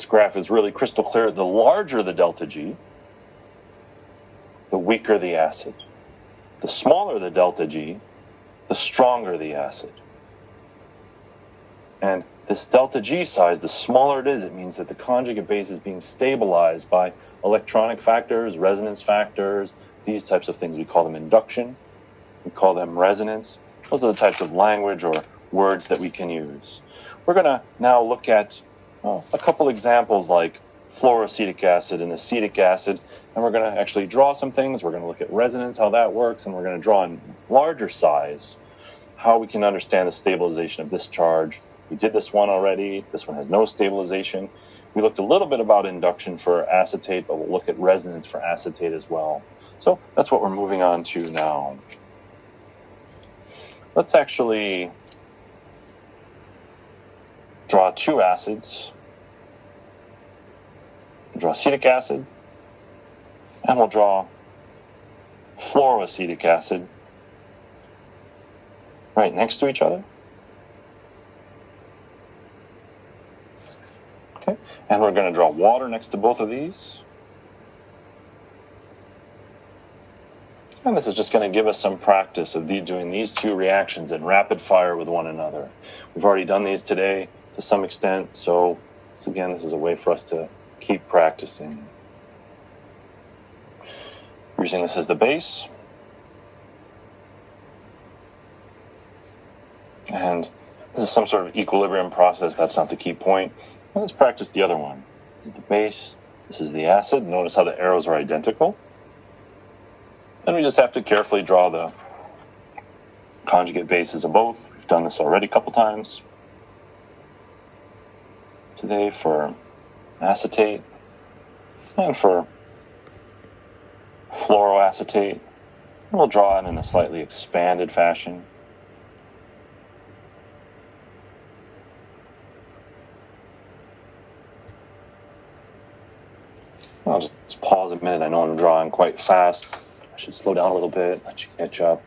graph is really crystal clear. The larger the delta G, the weaker the acid. The smaller the delta G, the stronger the acid. And this delta G size, the smaller it is, it means that the conjugate base is being stabilized by electronic factors, resonance factors, these types of things. We call them induction. We call them resonance. Those are the types of language or words that we can use. We're going to now look at a couple examples like fluoroacetic acid and acetic acid, and we're going to actually draw some things. We're going to look at resonance, how that works, and we're going to draw in larger size how we can understand the stabilization of this charge. We did this one already. This one has no stabilization. We looked a little bit about induction for acetate, but we'll look at resonance for acetate as well. So that's what we're moving on to now. Let's actually draw two acids. We'll draw acetic acid, and we'll draw fluoroacetic acid right next to each other. Okay, and we're going to draw water next to both of these. And this is just going to give us some practice of doing these two reactions in rapid fire with one another. We've already done these today to some extent, so again, this is a way for us to keep practicing. We're using this as the base. And this is some sort of equilibrium process. That's not the key point. Well, let's practice the other one. This is the base. This is the acid. Notice how the arrows are identical. Then we just have to carefully draw the conjugate bases of both. We've done this already a couple times today for acetate and for fluoroacetate. We'll draw it in a slightly expanded fashion. I'll just pause a minute. I know I'm drawing quite fast. I should slow down a little bit, let you catch up.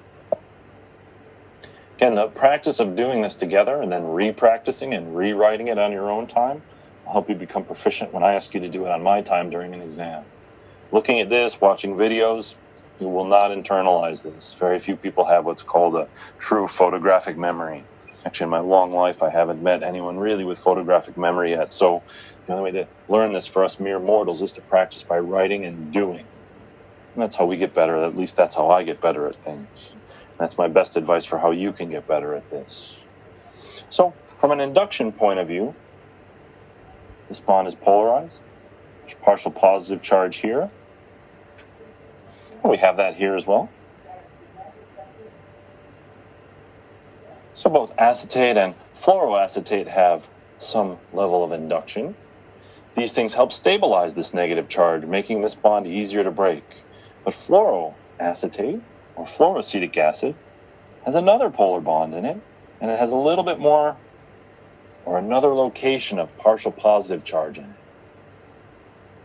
Again, the practice of doing this together and then re-practicing and rewriting it on your own time will help you become proficient when I ask you to do it on my time during an exam. Looking at this, watching videos, you will not internalize this. Very few people have what's called a true photographic memory. Actually, in my long life, I haven't met anyone really with photographic memory yet. So the only way to learn this for us mere mortals is to practice by writing and doing. And that's how we get better. At least that's how I get better at things. That's my best advice for how you can get better at this. So from an induction point of view, this bond is polarized. There's partial positive charge here. And we have that here as well. So both acetate and fluoroacetate have some level of induction. These things help stabilize this negative charge, making this bond easier to break. But fluoroacetate, or fluoroacetic acid, has another polar bond in it, and it has a little bit more, or another location of partial positive charge in it.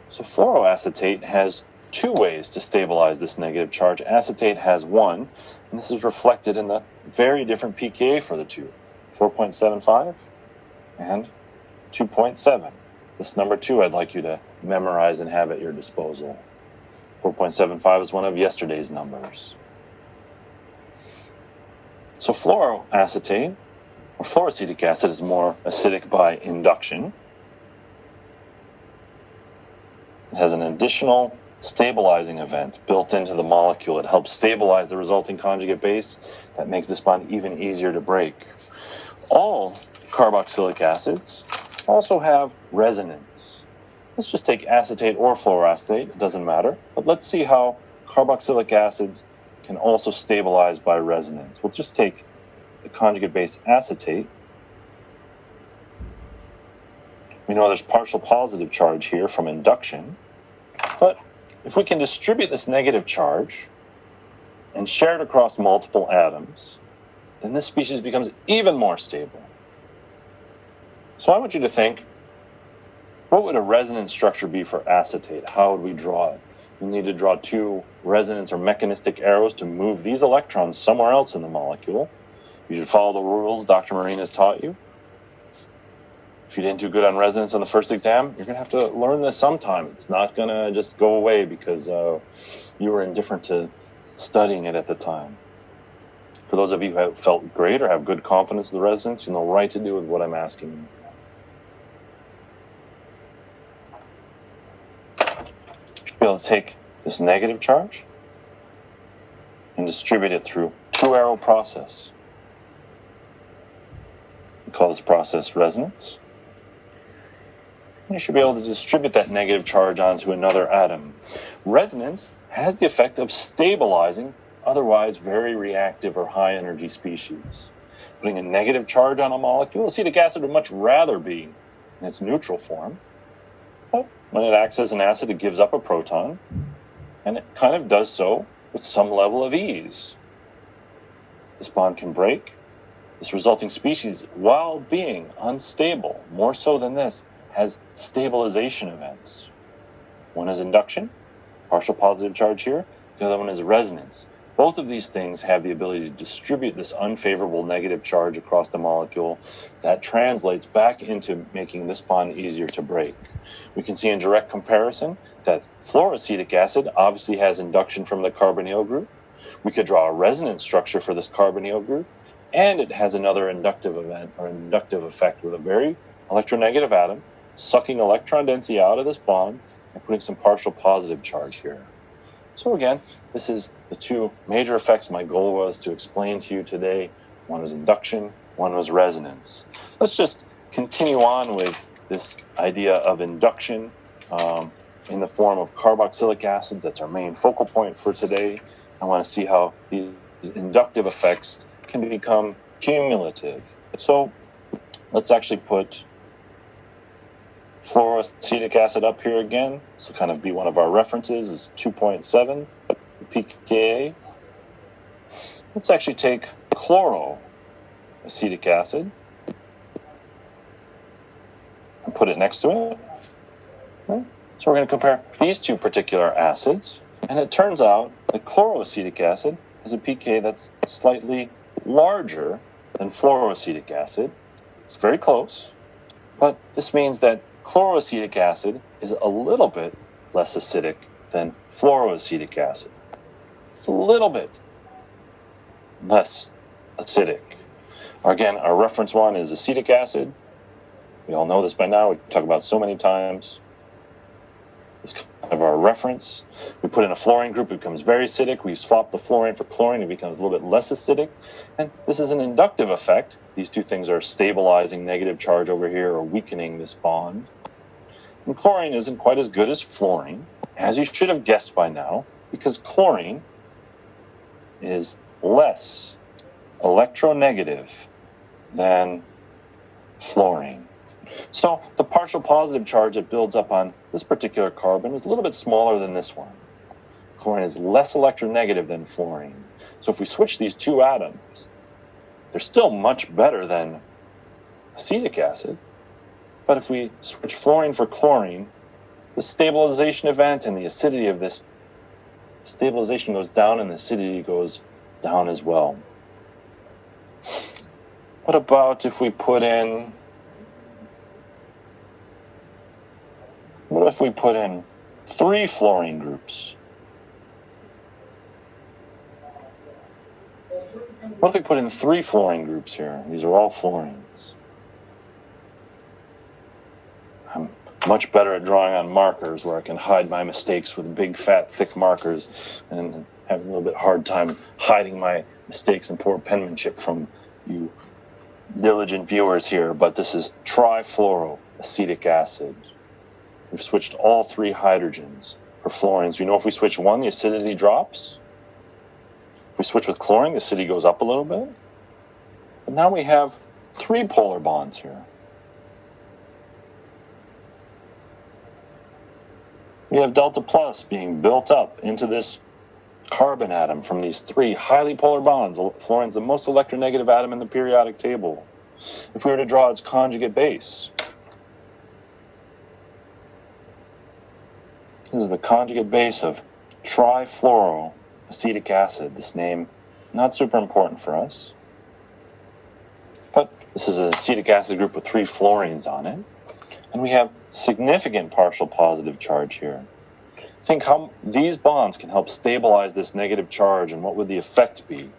So fluoroacetate has two ways to stabilize this negative charge. Acetate has one, and this is reflected in the very different pKa for the two, 4.75 and 2.7. This number 2 I'd like you to memorize and have at your disposal. 4.75 is one of yesterday's numbers. So fluoroacetate, or fluoroacetic acid, is more acidic by induction. It has an additional stabilizing event built into the molecule. It helps stabilize the resulting conjugate base. That makes this bond even easier to break. All carboxylic acids also have resonance. Let's just take acetate or fluoroacetate, it doesn't matter. But let's see how carboxylic acids can also stabilize by resonance. We'll just take the conjugate base acetate. We know there's partial positive charge here from induction, but if we can distribute this negative charge and share it across multiple atoms, then this species becomes even more stable. So I want you to think, what would a resonance structure be for acetate? How would we draw it? You need to draw two resonance or mechanistic arrows to move these electrons somewhere else in the molecule. You should follow the rules Dr. Marine has taught you. If you didn't do good on resonance on the first exam, you're going to have to learn this sometime. It's not going to just go away because you were indifferent to studying it at the time. For those of you who have felt great or have good confidence in the resonance, you know right to do with what I'm asking you. You should be able to take this negative charge and distribute it through two-arrow process. We call this process resonance. You should be able to distribute that negative charge onto another atom. Resonance has the effect of stabilizing otherwise very reactive or high energy species. Putting a negative charge on a molecule, acetic acid would much rather be in its neutral form. But when it acts as an acid, it gives up a proton, and it kind of does so with some level of ease. This bond can break. This resulting species, while being unstable, more so than this, has stabilization events. One is induction, partial positive charge here. The other one is resonance. Both of these things have the ability to distribute this unfavorable negative charge across the molecule that translates back into making this bond easier to break. We can see in direct comparison that fluoroacetic acid obviously has induction from the carbonyl group. We could draw a resonance structure for this carbonyl group, and it has another inductive event or inductive effect with a very electronegative atom sucking electron density out of this bond and putting some partial positive charge here. So again, this is the two major effects my goal was to explain to you today. One was induction, one was resonance. Let's just continue on with this idea of induction in the form of carboxylic acids. That's our main focal point for today. I want to see how these inductive effects can become cumulative. So let's actually put fluoroacetic acid up here again. This will kind of be one of our references, is 2.7 pKa. Let's actually take chloroacetic acid and put it next to it. Okay. So we're going to compare these two particular acids, and it turns out that chloroacetic acid has a pK that's slightly larger than fluoroacetic acid. It's very close, but this means that chloroacetic acid is a little bit less acidic than fluoroacetic acid. It's a little bit less acidic. Again, our reference one is acetic acid. We all know this by now. We talk about it so many times. It's kind of our reference. We put in a fluorine group, it becomes very acidic. We swap the fluorine for chlorine, it becomes a little bit less acidic. And this is an inductive effect. These two things are stabilizing negative charge over here or weakening this bond. And chlorine isn't quite as good as fluorine, as you should have guessed by now, because chlorine is less electronegative than fluorine. So the partial positive charge that builds up on this particular carbon is a little bit smaller than this one. Chlorine is less electronegative than fluorine. So if we switch these two atoms, they're still much better than acetic acid. But if we switch fluorine for chlorine, the stabilization event and the acidity of this stabilization goes down and the acidity goes down as well. What about if we put in three fluorine groups? What if we put in three fluorine groups here? These are all fluorines. I'm much better at drawing on markers where I can hide my mistakes with big, fat, thick markers and have a little bit hard time hiding my mistakes and poor penmanship from you diligent viewers here. But this is trifluoroacetic acid. We've switched all three hydrogens for fluorines. We know if we switch one, the acidity drops. If we switch with chlorine, the acidity goes up a little bit. But now we have three polar bonds here. We have delta plus being built up into this carbon atom from these three highly polar bonds. Fluorine's the most electronegative atom in the periodic table. If we were to draw its conjugate base, this is the conjugate base of trifluoroacetic acid. This name, not super important for us. But This is an acetic acid group with 3 fluorines on it. And we have significant partial positive charge here. Think how these bonds can help stabilize this negative charge, and what would the effect be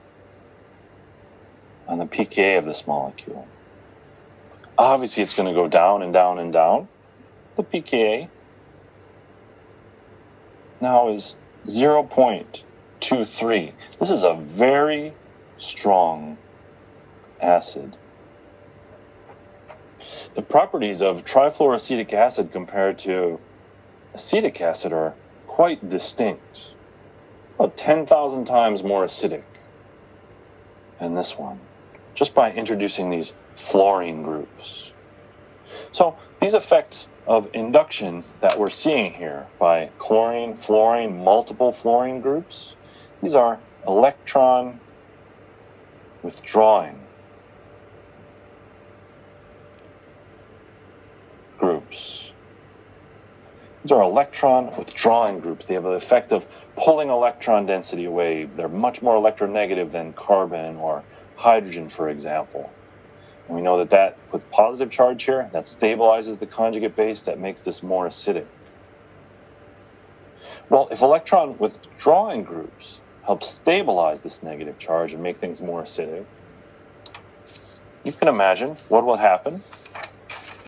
on the pKa of this molecule? Obviously, it's going to go down and down and down. The pKa now is 0.23. This is a very strong acid. The properties of trifluoroacetic acid compared to acetic acid are quite distinct. About 10,000 times more acidic than this one, just by introducing these fluorine groups. So these effects of induction that we're seeing here by chlorine, fluorine, multiple fluorine groups, these are electron withdrawing groups. These are electron withdrawing groups. They have the effect of pulling electron density away. They're much more electronegative than carbon or hydrogen, for example. And we know that with positive charge here, that stabilizes the conjugate base, that makes this more acidic. Well, if electron withdrawing groups help stabilize this negative charge and make things more acidic, you can imagine what will happen